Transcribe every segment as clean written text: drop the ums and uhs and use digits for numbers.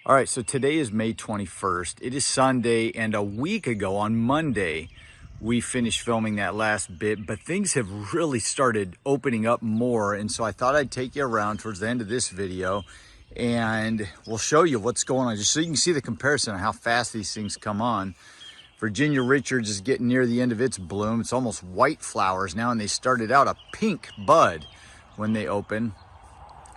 All right, so today is May 21st. It is Sunday, and a week ago on Monday, we finished filming that last bit, but things have really started opening up more. And so I thought I'd take you around towards the end of this video and we'll show you what's going on, just so you can see the comparison of how fast these things come on. Virginia Richards is getting near the end of its bloom. It's almost white flowers now, and they started out a pink bud when they open.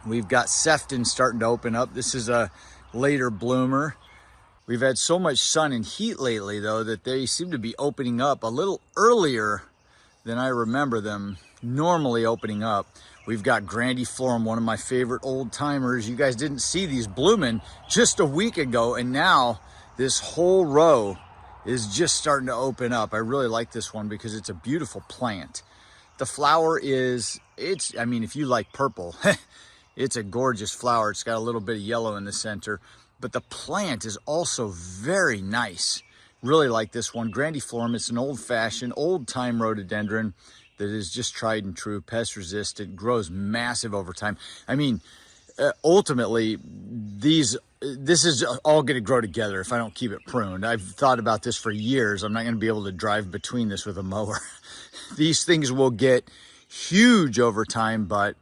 We've got Sefton starting to open up. This is a later bloomer. We've had so much sun and heat lately, though, that they seem to be opening up a little earlier than I remember them normally opening up. We've got grandiflorum, one of my favorite old timers. You guys didn't see these blooming just a week ago, and now this whole row is just starting to open up. I really like this one because it's a beautiful plant. The flower is, I mean, if you like purple, it's a gorgeous flower. It's got a little bit of yellow in the center, but the plant is also very nice. Really like this one. Grandiflorum, it's an old-fashioned, old-time rhododendron that is just tried and true, pest resistant, grows massive over time. I mean, ultimately, this is all going to grow together if I don't keep it pruned. I've thought about this for years. I'm not going to be able to drive between this with a mower. These things will get huge over time, but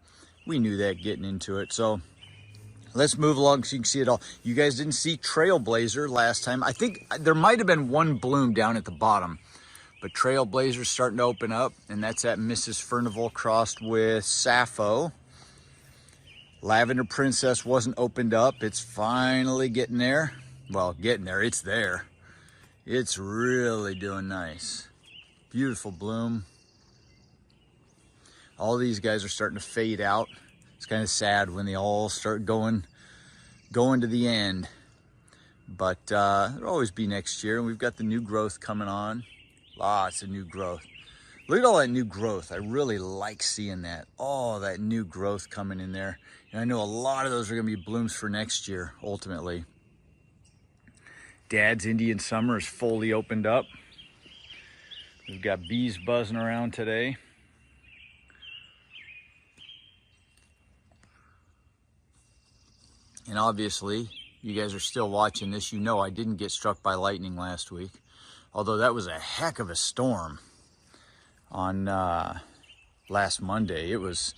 we knew that getting into it. So let's move along so you can see it all. You guys didn't see Trailblazer last time. I think there might have been one bloom down at the bottom, but Trailblazer's starting to open up, and that's at Mrs. Furnival crossed with Sappho. Lavender Princess wasn't opened up. It's finally getting there. Well, getting there, it's there. It's really doing nice. Beautiful bloom. All these guys are starting to fade out. It's kind of sad when they all start going to the end. But it'll always be next year. And we've got the new growth coming on. Lots of new growth. Look at all that new growth. I really like seeing that. All that new growth coming in there. And I know a lot of those are going to be blooms for next year, ultimately. Dad's Indian Summer is fully opened up. We've got bees buzzing around today. And obviously, you guys are still watching this. You know I didn't get struck by lightning last week. Although that was a heck of a storm on last Monday. There was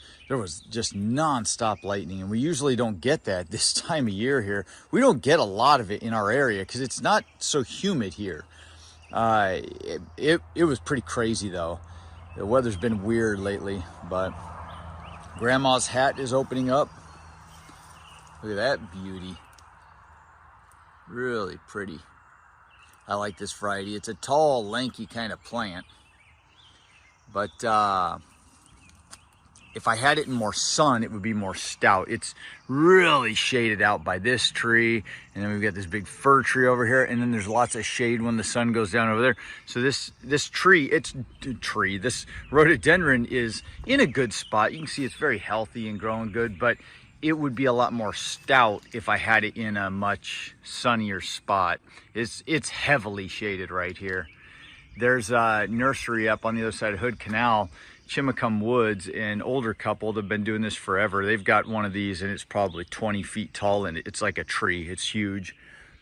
just non-stop lightning, and we usually don't get that this time of year here. We don't get a lot of it in our area because it's not so humid here. It was pretty crazy though. The weather's been weird lately, but Grandma's hat is opening up. Look at that beauty. Really pretty. I like this variety. It's a tall, lanky kind of plant. But if I had it in more sun, it would be more stout. It's really shaded out by this tree. And then we've got this big fir tree over here. And then there's lots of shade when the sun goes down over there. So this rhododendron is in a good spot. You can see it's very healthy and growing good, but it would be a lot more stout if I had it in a much sunnier spot. It's heavily shaded right here. There's a nursery up on the other side of Hood Canal, Chimacum Woods, an older couple that have been doing this forever. They've got one of these, and it's probably 20 feet tall, and it's like a tree. It's huge.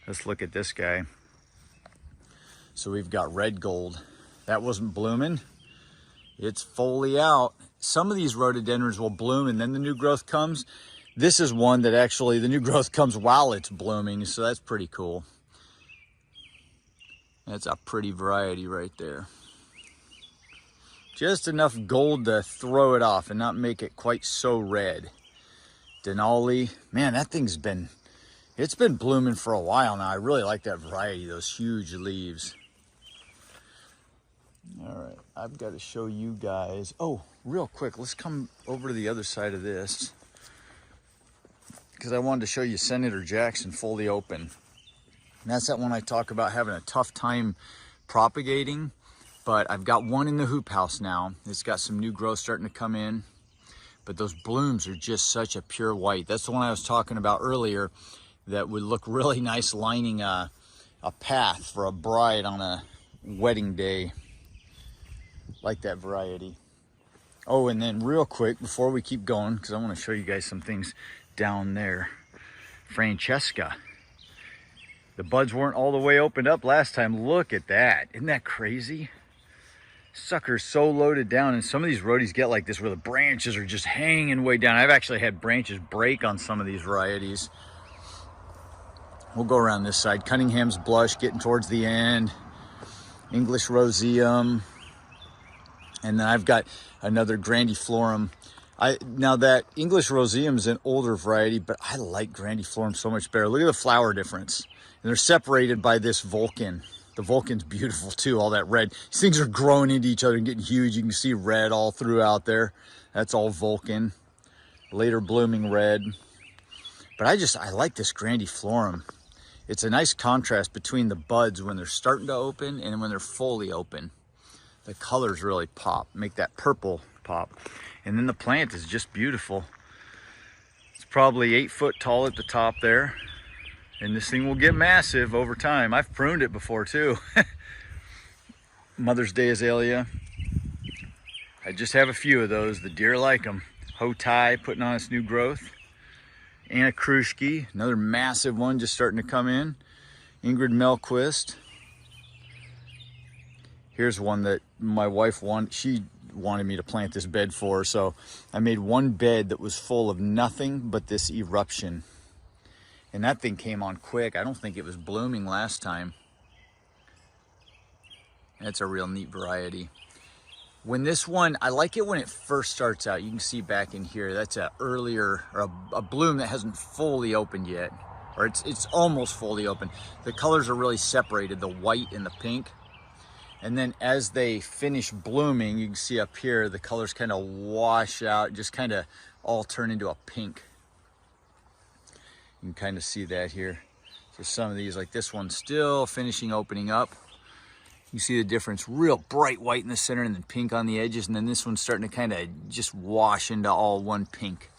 Let's look at this guy. So we've got red gold. That wasn't blooming. It's fully out. Some of these rhododendrons will bloom, and then the new growth comes. This is one that actually the new growth comes while it's blooming, so that's pretty cool. That's a pretty variety right there. Just enough gold to throw it off and not make it quite so red. Denali, man, that thing's been blooming for a while now. I really like that variety, those huge leaves. All right, I've got to show you guys. Oh, real quick, let's come over to the other side of this, because I wanted to show you Senator Jackson fully open. And that's that one I talk about having a tough time propagating, but I've got one in the hoop house now. It's got some new growth starting to come in, but those blooms are just such a pure white. That's the one I was talking about earlier that would look really nice lining a path for a bride on a wedding day. Like that variety. Oh, and then real quick before we keep going, because I want to show you guys some things down there. Francesca. The buds weren't all the way opened up last time. Look at that. Isn't that crazy? Sucker's so loaded down, and some of these rhodies get like this where the branches are just hanging way down. I've actually had branches break on some of these varieties. We'll go around this side. Cunningham's Blush getting towards the end. English Roseum. And then I've got another Grandiflorum. Now that English Roseum is an older variety, but I like Grandiflorum so much better. Look at the flower difference. And they're separated by this Vulcan. The Vulcan's beautiful too, all that red. These things are growing into each other and getting huge. You can see red all throughout there. That's all Vulcan. Later blooming red. But I like this Grandiflorum. It's a nice contrast between the buds when they're starting to open and when they're fully open. The colors really pop, make that purple pop. And then the plant is just beautiful. It's probably 8 foot tall at the top there. And this thing will get massive over time. I've pruned it before too. Mother's Day azalea. I just have a few of those. The deer like them. Hostas putting on its new growth. Anna Kruschke, another massive one just starting to come in. Ingrid Melquist. Here's one that my wife she wanted me to plant this bed for, so I made one bed that was full of nothing but this eruption. And that thing came on quick. I don't think it was blooming last time. That's a real neat variety. When this one, I like it when it first starts out. You can see back in here, that's a earlier, or a bloom that hasn't fully opened yet. Or it's almost fully open. The colors are really separated, the white and the pink. And then as they finish blooming, you can see up here, the colors kind of wash out, just kind of all turn into a pink. You can kind of see that here. So some of these, like this one, still finishing opening up. You see the difference, real bright white in the center and then pink on the edges. And then this one's starting to kind of just wash into all one pink.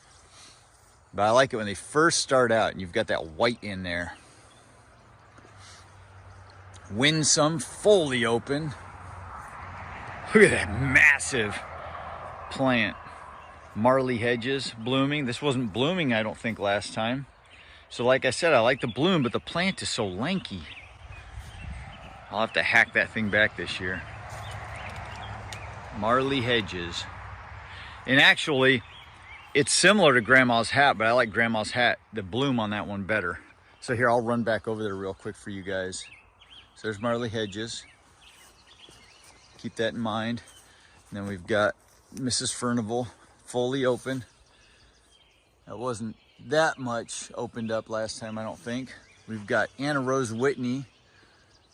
But I like it when they first start out and you've got that white in there. Winsome, fully open. Look at that massive plant. Marley Hedges blooming. This wasn't blooming, I don't think, last time. So like I said, I like the bloom, but the plant is so lanky. I'll have to hack that thing back this year. Marley Hedges. And actually, it's similar to Grandma's Hat, but I like Grandma's Hat, the bloom on that one better. So here, I'll run back over there real quick for you guys. So there's Marley Hedges. Keep that in mind. And then we've got Mrs. Furnival, fully open. That wasn't that much opened up last time, I don't think. We've got Anna Rose Whitney.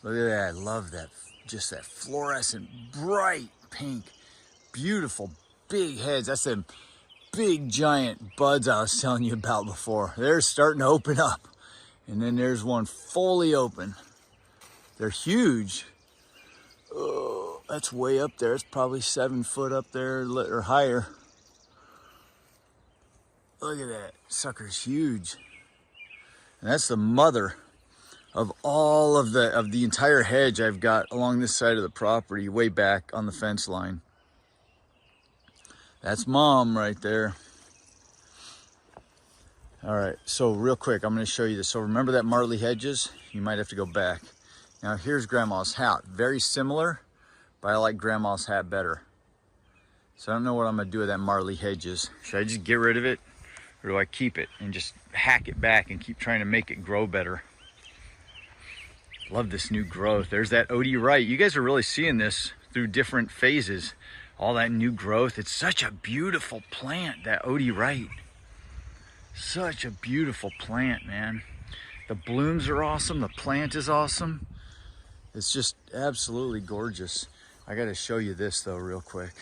Look at that, I love that. Just that fluorescent, bright pink. Beautiful, big heads. That's them big, giant buds I was telling you about before. They're starting to open up. And then there's one fully open. They're huge. Oh, that's way up there. It's probably 7 foot up there or higher. Look at that. Sucker's huge. And that's the mother of all of the entire hedge I've got along this side of the property, way back on the fence line. That's Mom right there. All right, so real quick, I'm going to show you this. So remember that Marley Hedges? You might have to go back. Now here's Grandma's Hat. Very similar, but I like Grandma's Hat better. So I don't know what I'm going to do with that Marley Hedges. Should I just get rid of it? Or do I keep it and just hack it back and keep trying to make it grow better? Love this new growth. There's that Odie Wright. You guys are really seeing this through different phases. All that new growth. It's such a beautiful plant, that Odie Wright. Such a beautiful plant, man. The blooms are awesome. The plant is awesome. It's just absolutely gorgeous. I got to show you this though real quick.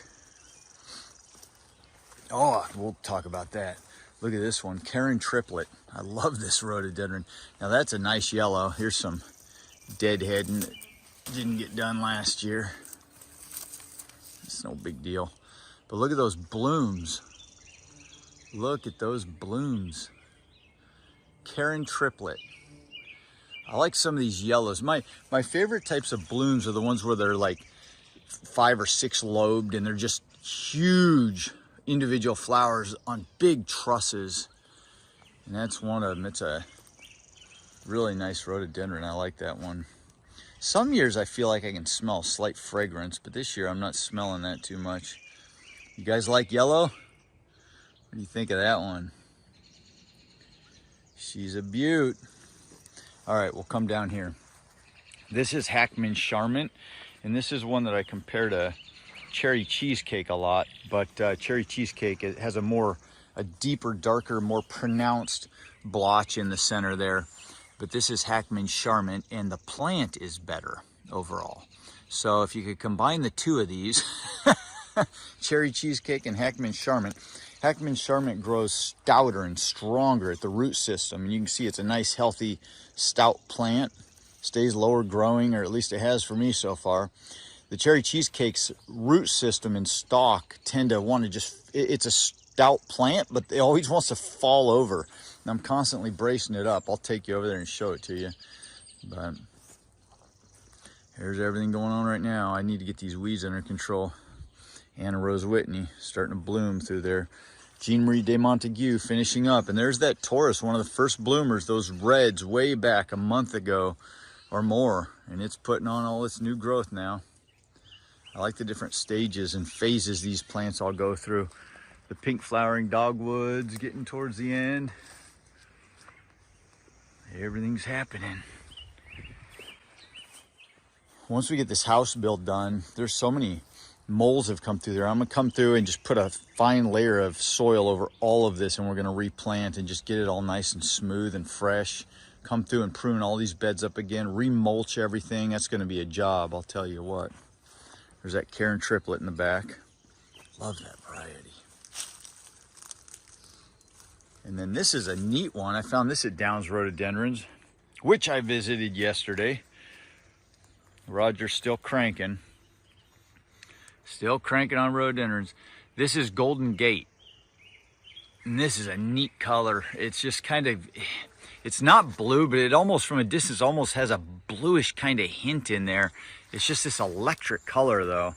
Oh, we'll talk about that. Look at this one, Karen Triplet. I love this rhododendron. Now that's a nice yellow. Here's some deadheading that didn't get done last year. It's no big deal. But look at those blooms. Look at those blooms. Karen Triplet. I like some of these yellows. My favorite types of blooms are the ones where they're like 5 or 6 lobed and they're just huge individual flowers on big trusses. And that's one of them. It's a Really nice rhododendron. I like that one. Some years I feel like I can smell slight fragrance, but this year I'm not smelling that too much. You guys like yellow? What do you think of that one? She's a beaut. All right, we'll come down here. This is Hackman Charmant, and this is one that I compare to cherry cheesecake a lot, but cherry cheesecake, it has a deeper, darker, more pronounced blotch in the center there. But this is Hackman Charmant, and the plant is better overall. So if you could combine the two of these, cherry cheesecake and Hackman Charmant. Hackman Charmant grows stouter and stronger at the root system, and you can see it's a nice, healthy, stout plant. Stays lower growing, or at least it has for me so far. The cherry cheesecake's root system and stalk tend to want to it's a stout plant, but it always wants to fall over. And I'm constantly bracing it up. I'll take you over there and show it to you. But here's everything going on right now. I need to get these weeds under control. Anna Rose Whitney starting to bloom through there. Jean Marie de Montague finishing up. And there's that Taurus, one of the first bloomers, those reds way back a month ago or more. And it's putting on all its new growth now. I like the different stages and phases these plants all go through. The pink flowering dogwoods getting towards the end. Everything's happening. Once we get this house built done, there's so many moles have come through there. I'm gonna come through and just put a fine layer of soil over all of this, and we're gonna replant and just get it all nice and smooth and fresh. Come through and prune all these beds up again, remulch everything. That's gonna be a job, I'll tell you what. There's that Karen triplet in the back. Love that variety. And then this is a neat one. I found this at Downs Rhododendrons, which I visited yesterday. Roger's still cranking. Still cranking on rhododendrons. This is Golden Gate. And this is a neat color. It's just kind of, it's not blue, but it almost from a distance almost has a bluish kind of hint in there. It's just this electric color though.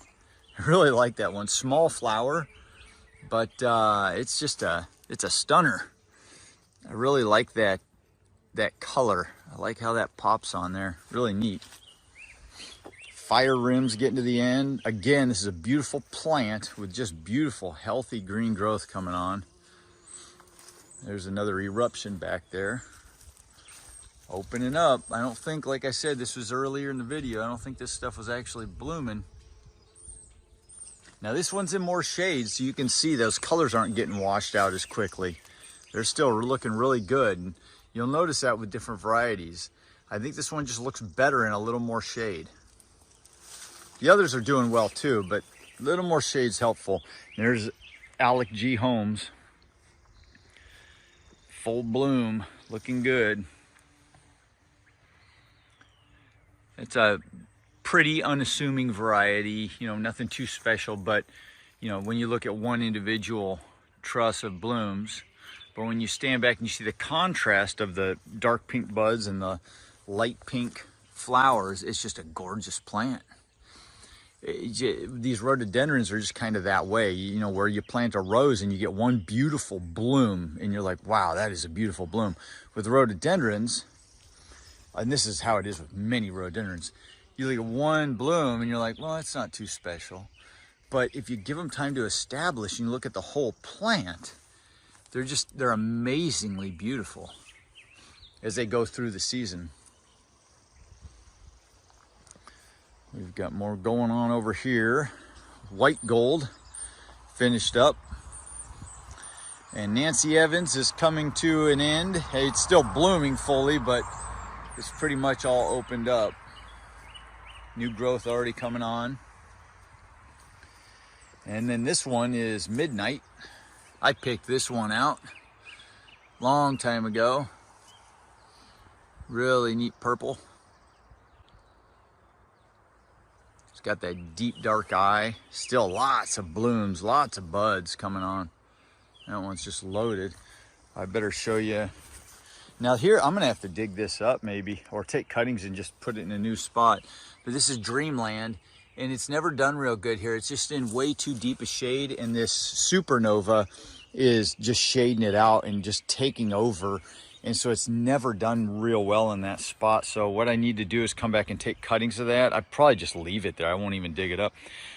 I really like that one. Small flower, but it's a stunner. I really like that color. I like how that pops on there. Really neat. Fire rims getting to the end. Again, this is a beautiful plant with just beautiful, healthy green growth coming on. There's another eruption back there. Opening up. I don't think, like I said, this was earlier in the video, I don't think this stuff was actually blooming. Now this one's in more shade, so you can see those colors aren't getting washed out as quickly. They're still looking really good. And you'll notice that with different varieties. I think this one just looks better in a little more shade. The others are doing well too, but a little more shade's helpful. There's Alec G. Holmes. Full bloom, looking good. It's a pretty unassuming variety, you know, nothing too special, but you know, when you look at one individual truss of blooms, but when you stand back and you see the contrast of the dark pink buds and the light pink flowers, it's just a gorgeous plant. These rhododendrons are just kind of that way, you know, where you plant a rose and you get one beautiful bloom and you're like, wow, that is a beautiful bloom. With rhododendrons, and this is how it is with many rhododendrons, you look at one bloom and you're like, well, that's not too special. But if you give them time to establish and you look at the whole plant, they're amazingly beautiful as they go through the season. We've got more going on over here. White gold finished up. And Nancy Evans is coming to an end. Hey, it's still blooming fully, but it's pretty much all opened up. New growth already coming on. And then this one is Midnight. I picked this one out long time ago. Really neat purple. It's got that deep dark eye. Still lots of blooms, lots of buds coming on. That one's just loaded. I better show you. Now here, I'm gonna have to dig this up maybe, or take cuttings and just put it in a new spot. But this is Dreamland, and it's never done real good here. It's just in way too deep a shade, and this Supernova is just shading it out and just taking over. And so it's never done real well in that spot. So what I need to do is come back and take cuttings of that. I'd probably just leave it there. I won't even dig it up.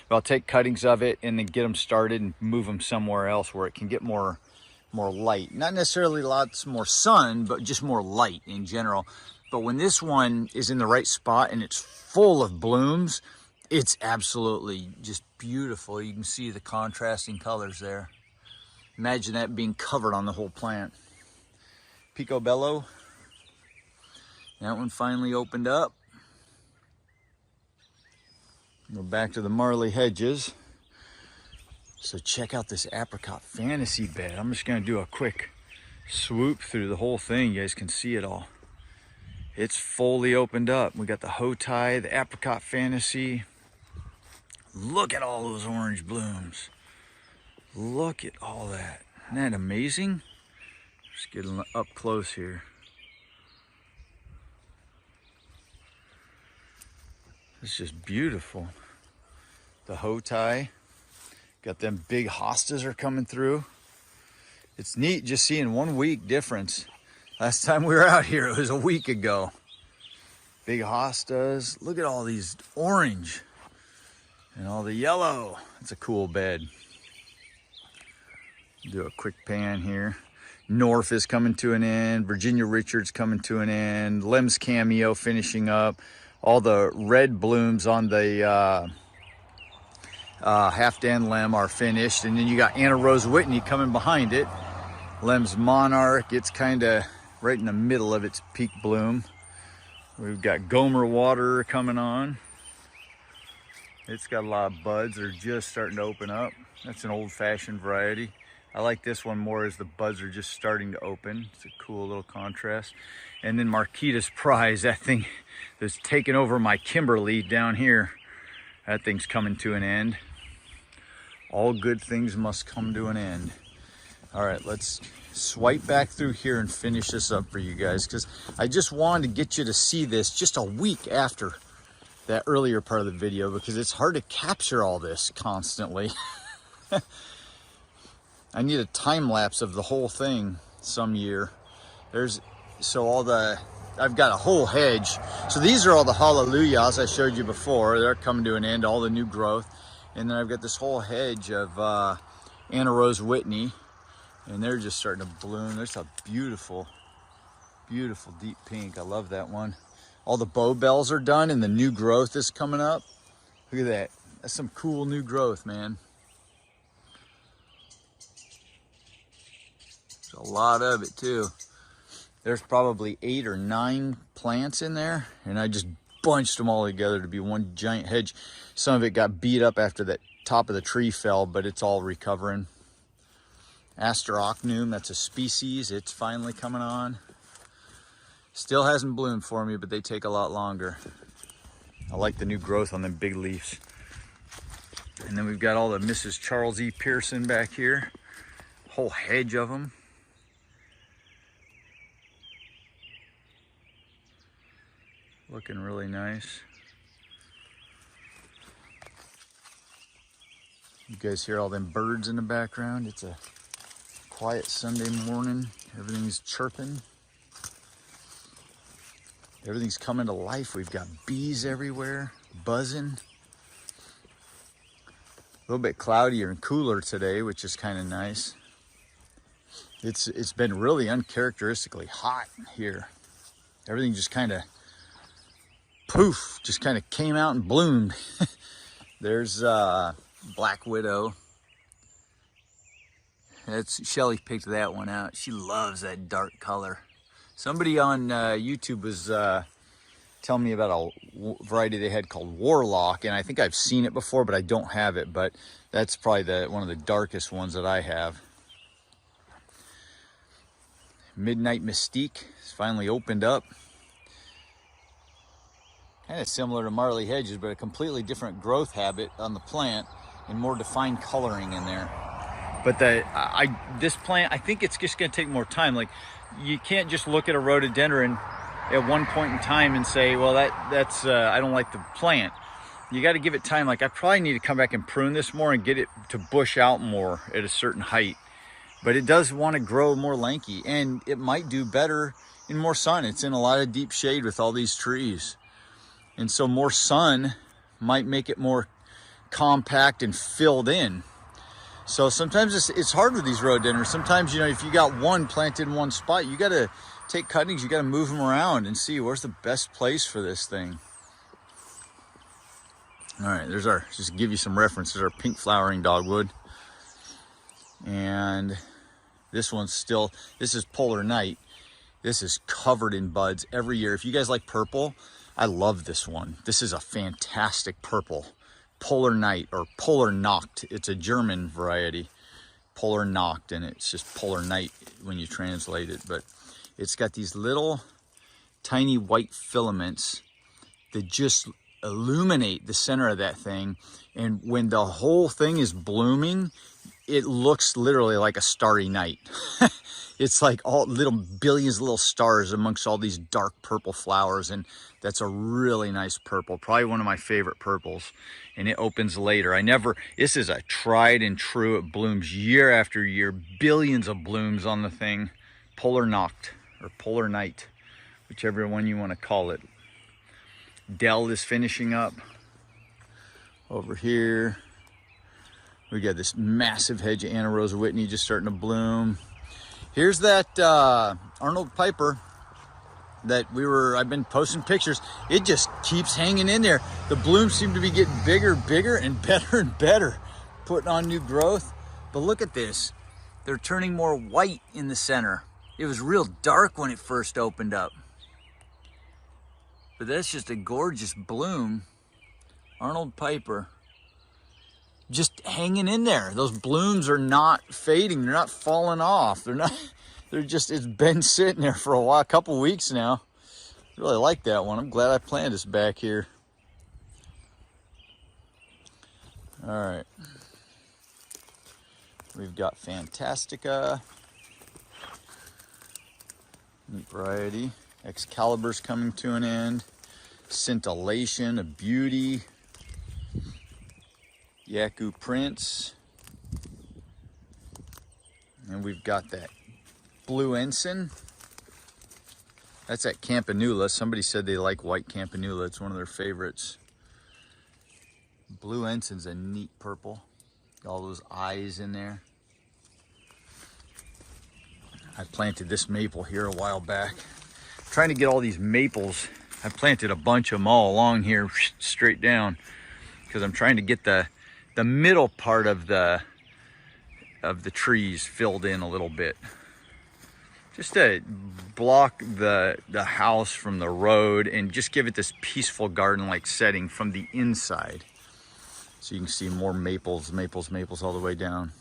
But I'll take cuttings of it and then get them started and move them somewhere else where it can get more light. Not necessarily lots more sun, but just more light in general. But when this one is in the right spot and it's full of blooms, it's absolutely just beautiful. You can see the contrasting colors there. Imagine that being covered on the whole plant. Picobello. That one finally opened up. We're back to the Marley Hedges. So check out this apricot fantasy bed. I'm just gonna do a quick swoop through the whole thing. You guys can see it all. It's fully opened up. We got the Hostas, the apricot fantasy. Look at all those orange blooms. Look at all that. Isn't that amazing? Just getting up close here. It's just beautiful. The Hostas. Got them big hostas are coming through. It's neat just seeing 1 week difference. Last time we were out here, it was a week ago. Big hostas. Look at all these orange and all the yellow. It's a cool bed. Do a quick pan here. North is coming to an end. Virginia Richards coming to an end. Lem's Cameo finishing up. All the red blooms on the half-dan Lem are finished. And then you got Anna Rose Whitney coming behind it. Lem's Monarch, it's kind of right in the middle of its peak bloom. We've got Gomer Water coming on. It's got a lot of buds. They're just starting to open up. That's an old-fashioned variety. I like this one more as the buds are just starting to open. It's a cool little contrast. And then Marquita's Prize, that thing that's taken over my Kimberly down here. That thing's coming to an end. All good things must come to an end. All right, let's swipe back through here and finish this up for you guys, because I just wanted to get you to see this just a week after that earlier part of the video, because it's hard to capture all this constantly. I need a time lapse of the whole thing some year. I've got a whole hedge. So these are all the hallelujahs I showed you before. They're coming to an end, all the new growth. And then I've got this whole hedge of Anna Rose Whitney, and they're just starting to bloom. There's a beautiful, beautiful deep pink. I love that one. All the bow bells are done and the new growth is coming up. Look at that. That's some cool new growth, man. There's a lot of it too. There's probably 8 or 9 plants in there, and I just bunched them all together to be one giant hedge. Some of it got beat up after that top of the tree fell, but it's all recovering. Asterocnum, that's a species. It's finally coming on. Still hasn't bloomed for me, but they take a lot longer. I like the new growth on them big leaves. And then we've got all the Mrs. Charles E. Pearson back here. Whole hedge of them. Looking really nice. You guys hear all them birds in the background? It's a quiet Sunday morning. Everything's chirping. Everything's coming to life. We've got bees everywhere, buzzing. A little bit cloudier and cooler today, which is kind of nice. It's been really uncharacteristically hot here. Everything just kind of poof, just kind of came out and bloomed. There's Black Widow. Shelly picked that one out. She loves that dark color. Somebody on YouTube was telling me about a variety they had called Warlock, and I think I've seen it before, but I don't have it. But that's probably one of the darkest ones that I have. Midnight Mystique has finally opened up. Kind of similar to Marley Hedges, but a completely different growth habit on the plant and more defined coloring in there. But this plant, I think it's just going to take more time. Like, you can't just look at a rhododendron at one point in time and say, well, that's I don't like the plant. You got to give it time. Like, I probably need to come back and prune this more and get it to bush out more at a certain height. but it does want to grow more lanky, and it might do better in more sun. It's in a lot of deep shade with all these trees. And so more sun might make it more compact and filled in. So sometimes it's hard with these rhododendrons. Sometimes, you know, if you got one planted in one spot, you got to take cuttings, you got to move them around and see where's the best place for this thing. All right, there's our, just to give you some references, our pink flowering dogwood. And this one's still, this is Polar Night. This is covered in buds every year. If you guys like purple, I love this one. This is a fantastic purple. Polar Night, or Polar Nacht. It's a German variety. Polar Nacht, and it's just Polar Night when you translate it. But it's got these little tiny white filaments that just illuminate the center of that thing. And when the whole thing is blooming, it looks literally like a starry night. It's like all little billions of little stars amongst all these dark purple flowers, and that's a really nice purple, probably one of my favorite purples. And it opens later. This is a tried and true. It blooms year after year, billions of blooms on the thing. Polar Nacht, or Polar Night, whichever one you want to call it. Dell is finishing up over here. We got this massive hedge of Anna Rosa Whitney just starting to bloom. Here's that Arnold Piper that I've been posting pictures. It just keeps hanging in there. The blooms seem to be getting bigger, bigger, and better, putting on new growth. But look at this. They're turning more white in the center. It was real dark when it first opened up. But that's just a gorgeous bloom. Arnold Piper. Just hanging in there. Those blooms are not fading. They're not falling off. It's been sitting there for a couple weeks now. Really like that one. I'm glad I planted this back here. All right. We've got Fantastica. Neat variety. Excalibur's coming to an end. Scintillation, a beauty. Yaku Prince. And we've got that Blue Ensign. That's at Campanula. Somebody said they like white Campanula. It's one of their favorites. Blue Ensign's a neat purple. Got all those eyes in there. I planted this maple here a while back. I'm trying to get all these maples. I planted a bunch of them all along here, straight down, because I'm trying to get the middle part of the trees filled in a little bit, just to block the house from the road and just give it this peaceful garden-like setting from the inside. So you can see more maples all the way down.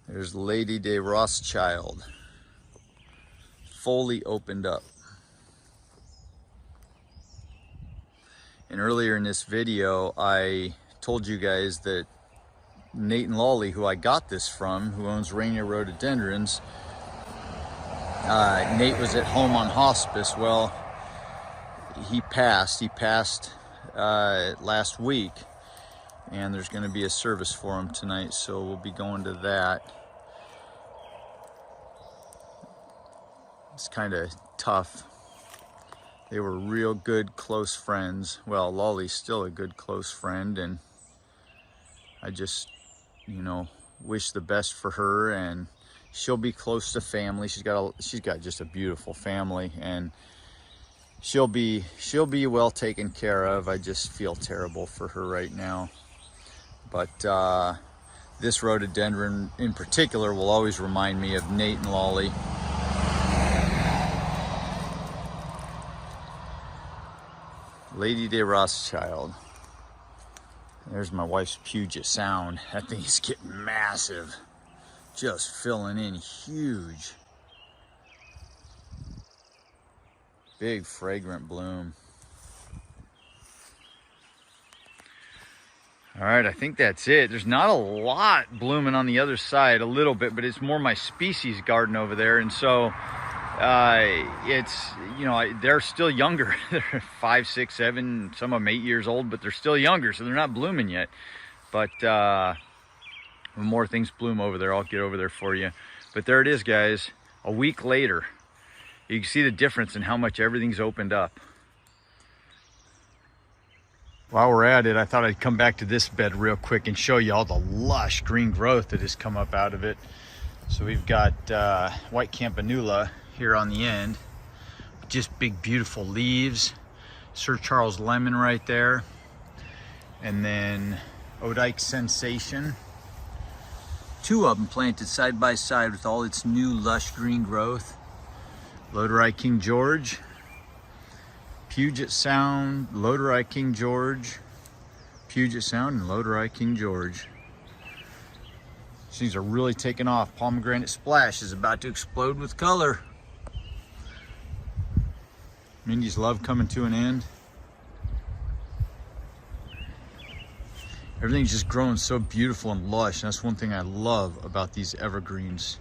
There's Lady de Rothschild, fully opened up. And earlier in this video, I told you guys that Nate and Lolly, who I got this from, who owns Rainier Rhododendrons, Nate was at home on hospice. Well, he passed last week, and there's going to be a service for him tonight, so we'll be going to that. It's kind of tough. They were real good, close friends. Well, Lolly's still a good, close friend, and I just, you know, wish the best for her, and she'll be close to family. She's got just a beautiful family, and she'll be well taken care of. I just feel terrible for her right now. But this rhododendron in particular will always remind me of Nate and Lolly. Lady de Rothschild. There's my wife's Puget Sound. That thing is getting massive. Just filling in huge. Big fragrant bloom. All right, I think that's it. There's not a lot blooming on the other side, a little bit, but it's more my species garden over there. And so It's, you know, they're still younger. They're 5, 6, 7, some of them 8 years old, but they're still younger, so they're not blooming yet. But when more things bloom over there, I'll get over there for you. But there it is, guys. A week later, you can see the difference in how much everything's opened up. While we're at it, I thought I'd come back to this bed real quick and show you all the lush green growth that has come up out of it. So we've got white campanula here on the end, just big beautiful leaves. Sir Charles lemon right there, and then Odike Sensation. 2 of them planted side by side with all its new lush green growth. Loderi King George, Puget Sound, Loderi King George, Puget Sound, and Loderi King George. These are really taking off. Pomegranate Splash is about to explode with color. Mindy's love coming to an end. Everything's just growing so beautiful and lush, and that's one thing I love about these evergreens.